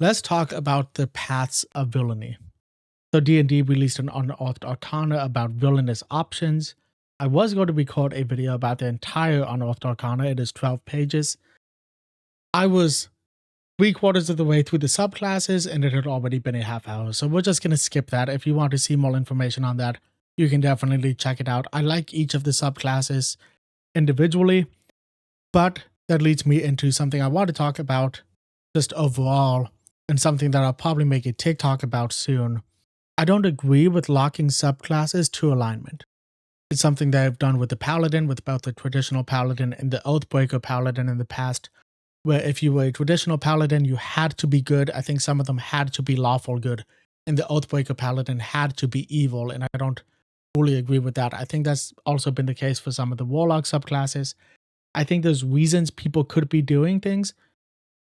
let's talk about the paths of villainy. So D&D released an unearthed arcana about villainous options. I was going to record a video about the entire unearthed arcana. It is 12 pages. I was 3/4 of the way through the subclasses and it had already been a half hour. So we're just going to skip that. If you want to see more information on that, you can definitely check it out. I like each of the subclasses individually, but that leads me into something I want to talk about just overall, and something that I'll probably make a TikTok about soon. I don't agree with locking subclasses to alignment. It's something that I've done with the Paladin, with both the traditional Paladin and the Oathbreaker Paladin in the past, where if you were a traditional Paladin, you had to be good. I think some of them had to be lawful good, and the Oathbreaker Paladin had to be evil, and I don't fully agree with that. I think that's also been the case for some of the Warlock subclasses. I think there's reasons people could be doing things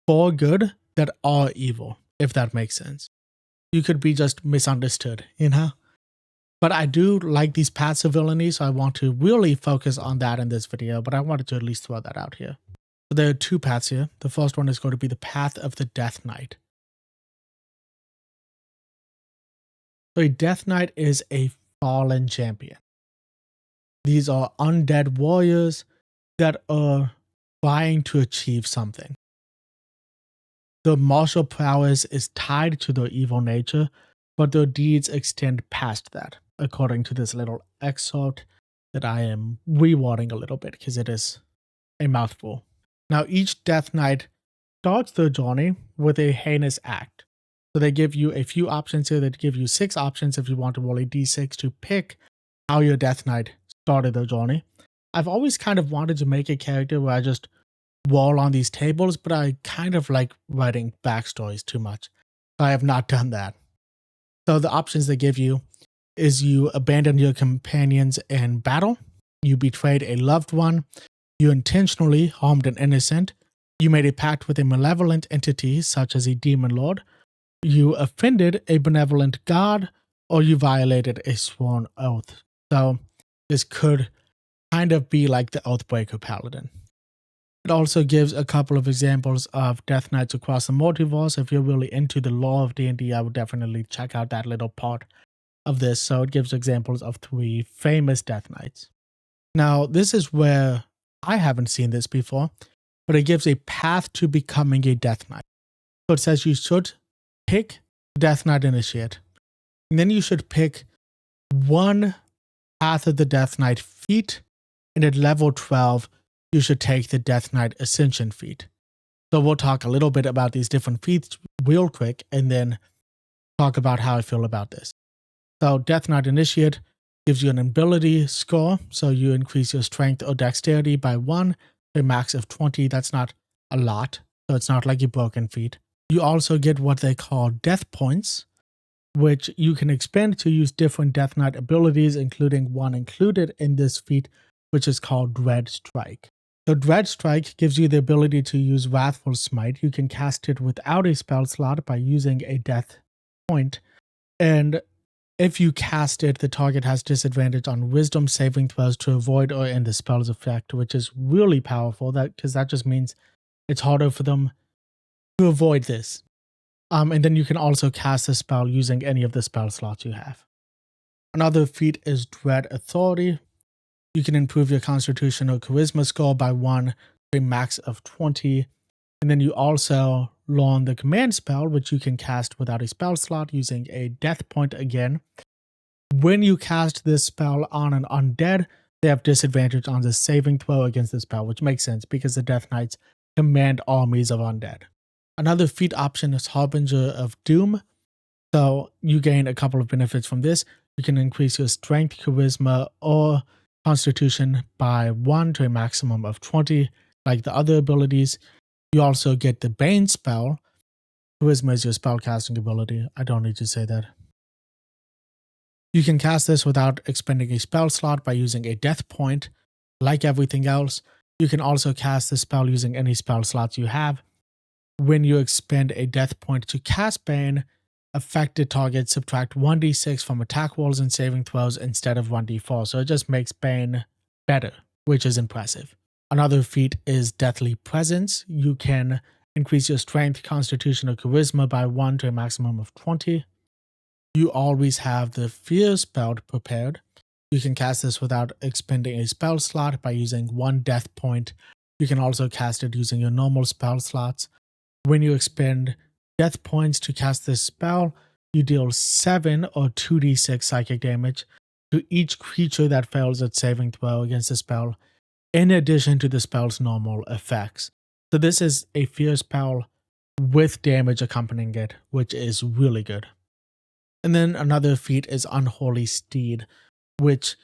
for good that are evil, if that makes sense. You could be just misunderstood, you know? But I do like these paths of villainy, so I want to really focus on that in this video, but I wanted to at least throw that out here. So there are two paths here. The first one is going to be the path of the Death Knight. So a Death Knight is a fallen champion. These are undead warriors that are trying to achieve something. Their martial prowess is tied to their evil nature, but their deeds extend past that, according to this little excerpt that I am rewording a little bit because it is a mouthful. Now, each Death Knight starts their journey with a heinous act. So they give you a few options here. They give you 6 options if you want to roll a d6 to pick how your Death Knight started their journey. I've always kind of wanted to make a character where I just roll on these tables, but I kind of like writing backstories too much. So I have not done that. So the options they give you is you abandon your companions in battle, you betrayed a loved one, you intentionally harmed an innocent, you made a pact with a malevolent entity such as a demon lord, you offended a benevolent god, or you violated a sworn oath. So this could kind of be like the Oathbreaker Paladin. It also gives a couple of examples of Death Knights across the multiverse. If you're really into the lore of D&D, I would definitely check out that little part of this. So it gives examples of 3 famous Death Knights. Now, this is where I haven't seen this before, but it gives a path to becoming a Death Knight. So it says you should pick Death Knight Initiate, and then you should pick one Path of the Death Knight feat, and at level 12, you should take the Death Knight Ascension feat. So we'll talk a little bit about these different feats real quick, and then talk about how I feel about this. So Death Knight Initiate gives you an ability score, so you increase your strength or dexterity by 1 to a max of 20. That's not a lot, so it's not like a broken feat. You also get what they call death points, which you can expend to use different Death Knight abilities, including one included in this feat, which is called Dread Strike. So Dread Strike gives you the ability to use Wrathful Smite. You can cast it without a spell slot by using a death point, and if you cast it, the target has disadvantage on Wisdom saving throws to avoid or end the spell's effect, which is really powerful, because that just means it's harder for them to avoid this. And then you can also cast the spell using any of the spell slots you have. Another feat is Dread Authority. You can improve your Constitution or Charisma score by 1 to a max of 20. And then you also learn the command spell, which you can cast without a spell slot using a death point again. When you cast this spell on an undead, they have disadvantage on the saving throw against the spell, which makes sense because the Death Knights command armies of undead. Another feat option is Harbinger of Doom. So you gain a couple of benefits from this. You can increase your strength, charisma, or constitution by 1 to a maximum of 20, like the other abilities. You also get the Bane spell. Charisma is your spellcasting ability. I don't need to say that. You can cast this without expending a spell slot by using a death point. Like everything else, you can also cast the spell using any spell slots you have. When you expend a death point to cast Bane, affected targets subtract 1d6 from attack rolls and saving throws instead of 1d4, so it just makes Bane better, which is impressive. Another feat is Deathly Presence. You can increase your strength, constitution, or charisma by 1 to a maximum of 20. You always have the fear spell prepared. You can cast this without expending a spell slot by using 1 death point. You can also cast it using your normal spell slots. When you expend death points to cast this spell, you deal 7 or 2d6 psychic damage to each creature that fails its saving throw against the spell, in addition to the spell's normal effects. So this is a fear spell with damage accompanying it, which is really good. And then another feat is Unholy Steed, which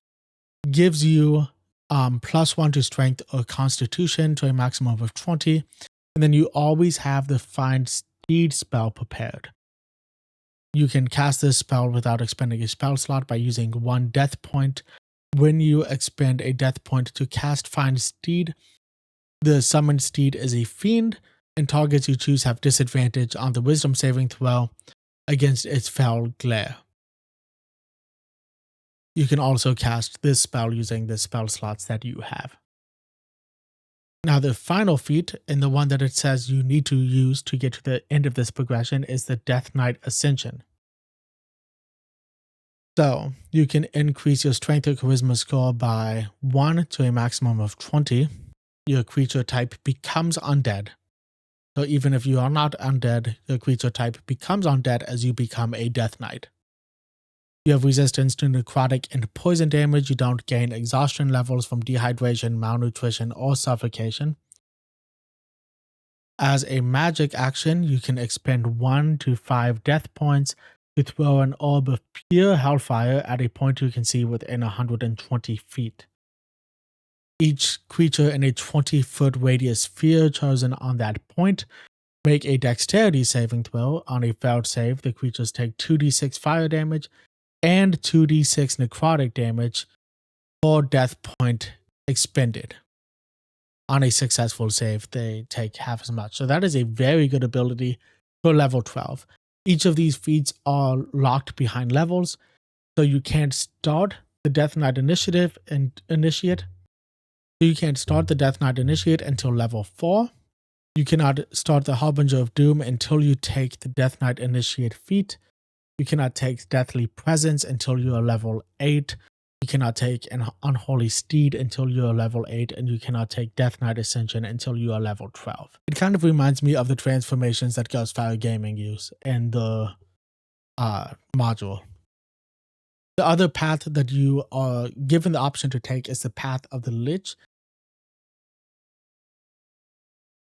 gives you +1 to strength or constitution to a maximum of 20. And then you always have the Find Steed spell prepared. You can cast this spell without expending a spell slot by using 1 death point. When you expend a death point to cast Find Steed, the summoned steed is a fiend, and targets you choose have disadvantage on the wisdom saving throw against its foul glare. You can also cast this spell using the spell slots that you have. Now the final feat, and the one that it says you need to use to get to the end of this progression, is the Death Knight Ascension. So you can increase your strength or charisma score by 1 to a maximum of 20. Your creature type becomes undead. So even if you are not undead, your creature type becomes undead as you become a Death Knight. You have resistance to necrotic and poison damage. You don't gain exhaustion levels from dehydration, malnutrition, or suffocation. As a magic action, you can expend 1 to 5 death points to throw an orb of pure hellfire at a point you can see within 120 feet. Each creature in a 20-foot radius sphere chosen on that point make a dexterity saving throw. On a failed save, the creatures take 2d6 fire damage and 2d6 necrotic damage for death point expended. On a successful save, they take half as much. So that is a very good ability for level 12. Each of these feats are locked behind levels, so you can't start the Death Knight Initiative and Initiate. So you can't start the Death Knight Initiate until level 4. You cannot start the Harbinger of Doom until you take the Death Knight Initiate feat. You cannot take Deathly Presence until you are level 8. You cannot take an Unholy Steed until you are level 8, and you cannot take Death Knight Ascension until you are level 12. It kind of reminds me of the transformations that Ghostfire Gaming use in the module. The other path that you are given the option to take is the path of the Lich.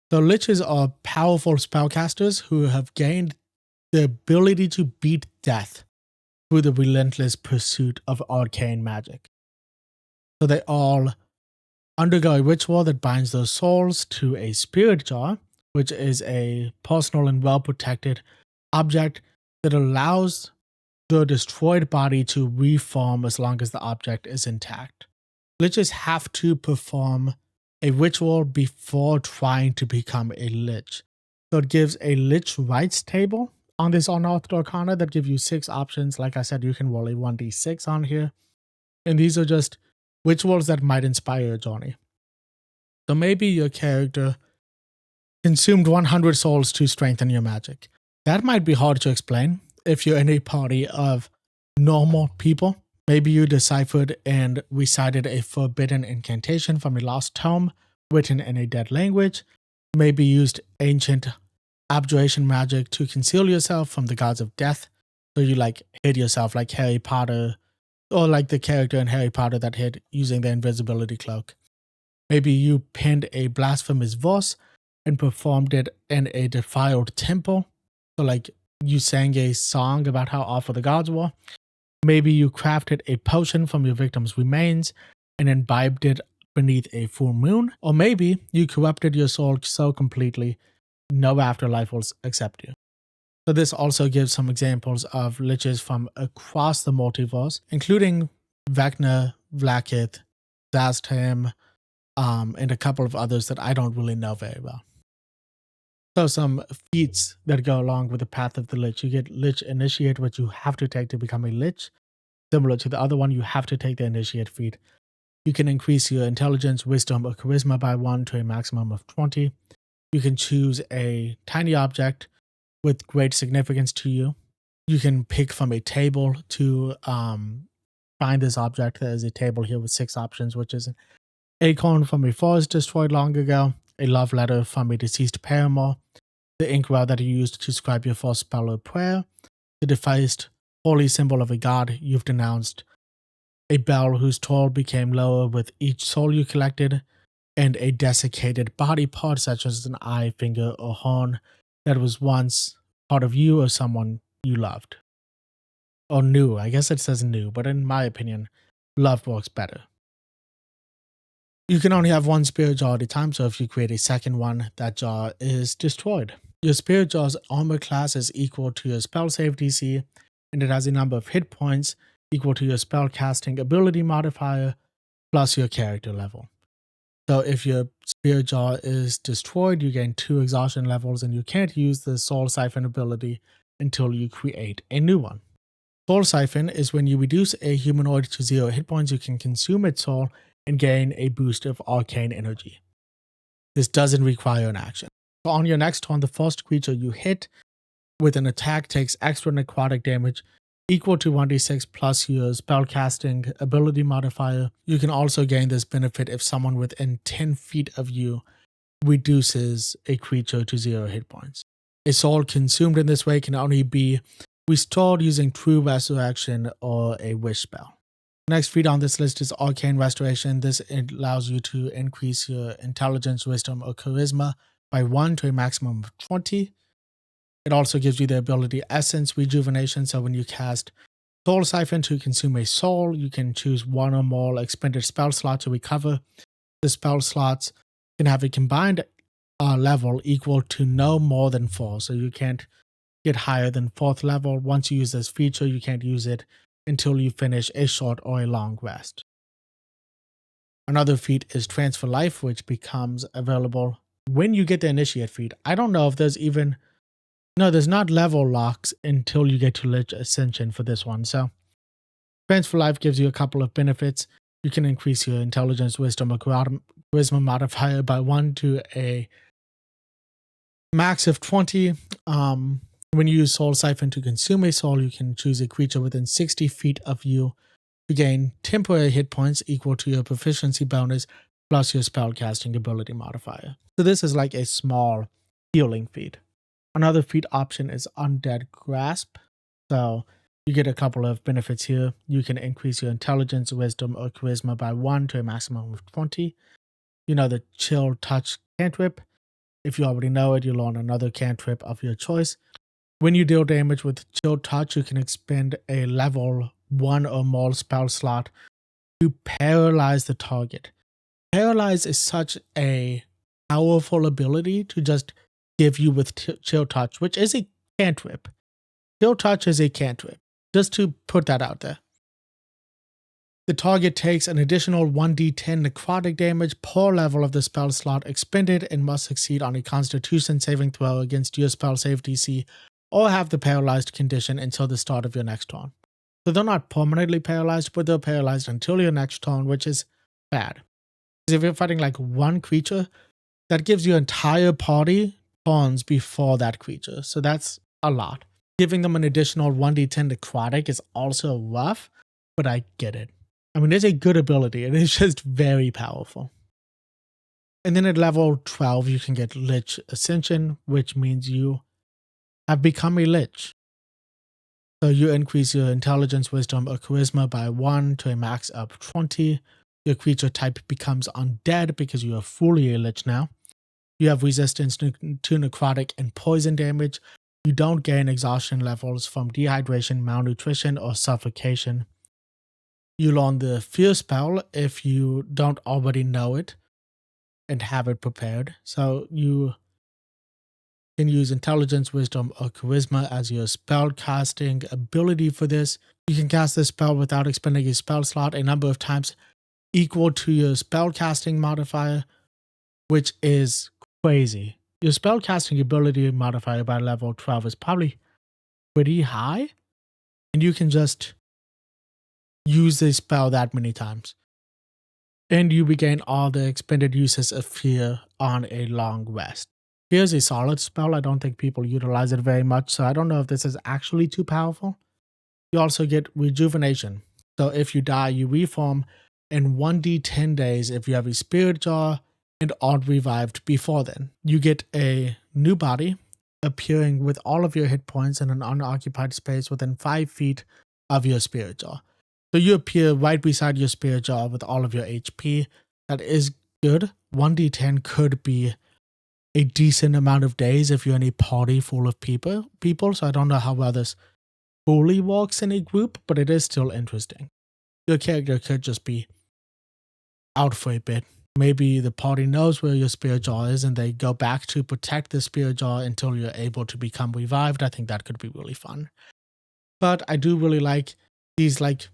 The Liches are powerful spellcasters who have gained the ability to beat death through the relentless pursuit of arcane magic. So they all undergo a ritual that binds their souls to a spirit jar, which is a personal and well-protected object that allows the destroyed body to reform as long as the object is intact. Liches have to perform a ritual before trying to become a lich. So it gives a lich rights table on this unearthed arcana that give you 6 options. Like I said, you can roll a 1d6 on here. And these are just rituals that might inspire your journey. So maybe your character consumed 100 souls to strengthen your magic. That might be hard to explain if you're in a party of normal people. Maybe you deciphered and recited a forbidden incantation from a lost tome written in a dead language. Maybe used ancient abjuration magic to conceal yourself from the gods of death. So you hid yourself like Harry Potter, or like the character in Harry Potter that hid using the invisibility cloak. Maybe you penned a blasphemous verse and performed it in a defiled temple. So you sang a song about how awful the gods were. Maybe you crafted a potion from your victim's remains and imbibed it beneath a full moon. Or maybe you corrupted your soul so completely no afterlife will accept you. So this also gives some examples of liches from across the multiverse, including Vecna, Vlaakith, Zaztam, and a couple of others that I don't really know very well. So some feats that go along with the path of the lich. You get Lich Initiate, which you have to take to become a lich. Similar to the other one, you have to take the Initiate feat. You can increase your intelligence, wisdom, or charisma by 1 to a maximum of 20. You can choose a tiny object with great significance to you. You can pick from a table to find this object. There's a table here with 6 options, which is an acorn from a forest destroyed long ago, a love letter from a deceased paramour, the inkwell that you used to scribe your first spell or prayer, the defaced holy symbol of a god you've denounced, a bell whose toll became lower with each soul you collected, and a desiccated body part such as an eye, finger, or horn that was once part of you or someone you loved. Or knew. I guess it says new, but in my opinion, loved works better. You can only have one spirit jar at a time, so if you create a second one, that jar is destroyed. Your spirit jar's armor class is equal to your spell save DC, and it has a number of hit points equal to your spell casting ability modifier plus your character level. So if your spirit jar is destroyed, you gain 2 exhaustion levels, and you can't use the soul siphon ability until you create a new one. Soul siphon is when you reduce a humanoid to 0 hit points, you can consume its soul and gain a boost of arcane energy. This doesn't require an action. So on your next turn, the first creature you hit with an attack takes extra necrotic damage equal to 1d6 plus your spellcasting ability modifier. You can also gain this benefit if someone within 10 feet of you reduces a creature to 0 hit points. A soul consumed in this way can only be restored using True Resurrection or a Wish spell. Next feat on this list is Arcane Restoration. This allows you to increase your intelligence, wisdom, or charisma by 1 to a maximum of 20. It also gives you the ability Essence Rejuvenation, so when you cast Soul Siphon to consume a soul, you can choose 1 or more expended spell slots to recover. The spell slots can have a combined level equal to no more than 4, so you can't get higher than 4th level. Once you use this feature, you can't use it until you finish a short or a long rest. Another feat is Transfer Life, which becomes available when you get the Initiate feat. I don't know if there's even... No, there's not level locks until you get to Lich Ascension for this one. So Transfer Life gives you a couple of benefits. You can increase your intelligence, wisdom, or charisma modifier by 1 to a max of 20. When you use Soul Siphon to consume a soul, you can choose a creature within 60 feet of you to gain temporary hit points equal to your proficiency bonus plus your spellcasting ability modifier. So this is like a small healing feat. Another feat option is Undead Grasp. So you get a couple of benefits here. You can increase your intelligence, wisdom, or charisma by 1 to a maximum of 20. You know the Chill Touch cantrip. If you already know it, you'll learn another cantrip of your choice. When you deal damage with Chill Touch, you can expend a level 1 or more spell slot to paralyze the target. Paralyze is such a powerful ability to just give you with Chill Touch, which is a cantrip. Chill Touch is a cantrip, just to put that out there. The target takes an additional 1d10 necrotic damage per level of the spell slot expended and must succeed on a Constitution saving throw against your spell save DC or have the paralyzed condition until the start of your next turn. So they're not permanently paralyzed, but they're paralyzed until your next turn, which is bad. Because if you're fighting like one creature, that gives your entire party turns before that creature. So that's a lot. Giving them an additional 1d10 necrotic is also rough, but I get it. I mean, it's a good ability. It is just very powerful. And then at level 12, you can get Lich Ascension, which means you have become a Lich. So you increase your intelligence, wisdom, or charisma by 1 to a max of 20. Your creature type becomes undead because you are fully a Lich now. You have resistance to necrotic and poison damage. You don't gain exhaustion levels from dehydration, malnutrition, or suffocation. You learn the Fear spell if you don't already know it and have it prepared. So you can use intelligence, wisdom, or charisma as your spell casting ability for this. You can cast this spell without expending a spell slot a number of times equal to your spell casting modifier, which is crazy. Your spell casting ability modifier by level 12 is probably pretty high, and you can just use this spell that many times. And you regain all the expended uses of fear on a long rest. Spear is a solid spell. I don't think people utilize it very much, so I don't know if this is actually too powerful. You also get rejuvenation. So if you die, you reform in 1d10 days if you have a spirit jar and aren't revived before then. You get a new body appearing with all of your hit points in an unoccupied space within 5 feet of your spirit jar. So you appear right beside your spirit jar with all of your HP. That is good. 1d10 could be a decent amount of days if you're in a party full of people. So I don't know how well this fully works in a group, but it is still interesting. Your character could just be out for a bit. Maybe the party knows where your spirit jar is and they go back to protect the spirit jar until you're able to become revived. I think that could be really fun. But I do really like these like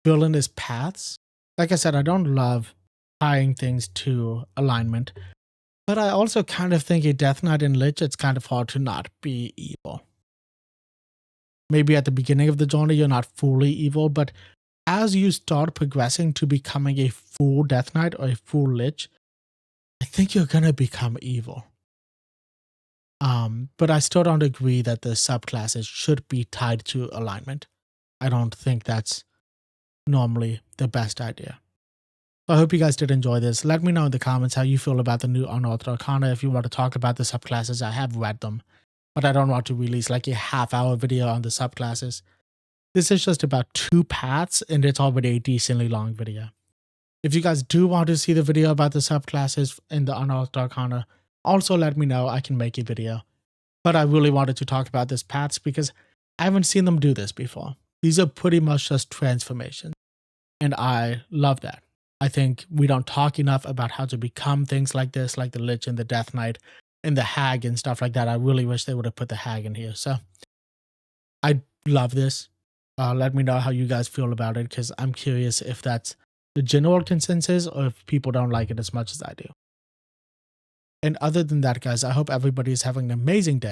villainous paths. Like I said, I don't love tying things to alignment, but I also kind of think a Death Knight in Lich, it's kind of hard to not be evil. Maybe at the beginning of the journey, you're not fully evil, but as you start progressing to becoming a full Death Knight or a full Lich, I think you're gonna become evil. But I still don't agree that the subclasses should be tied to alignment. I don't think that's normally the best idea. So I hope you guys did enjoy this. Let me know in the comments how you feel about the new unearthed arcana. If you want to talk about the subclasses, I have read them, but I don't want to release like a half-hour video on the subclasses. This is just about 2 paths, and it's already a decently long video. If you guys do want to see the video about the subclasses in the unearthed arcana, also let me know. I can make a video. But I really wanted to talk about these paths because I haven't seen them do this before. These are pretty much just transformations, and I love that. I think we don't talk enough about how to become things like this, like the Lich and the Death Knight and the Hag and stuff like that. I really wish they would have put the Hag in here. So I love this. Let me know how you guys feel about it, because I'm curious if that's the general consensus or if people don't like it as much as I do. And other than that, guys, I hope everybody is having an amazing day.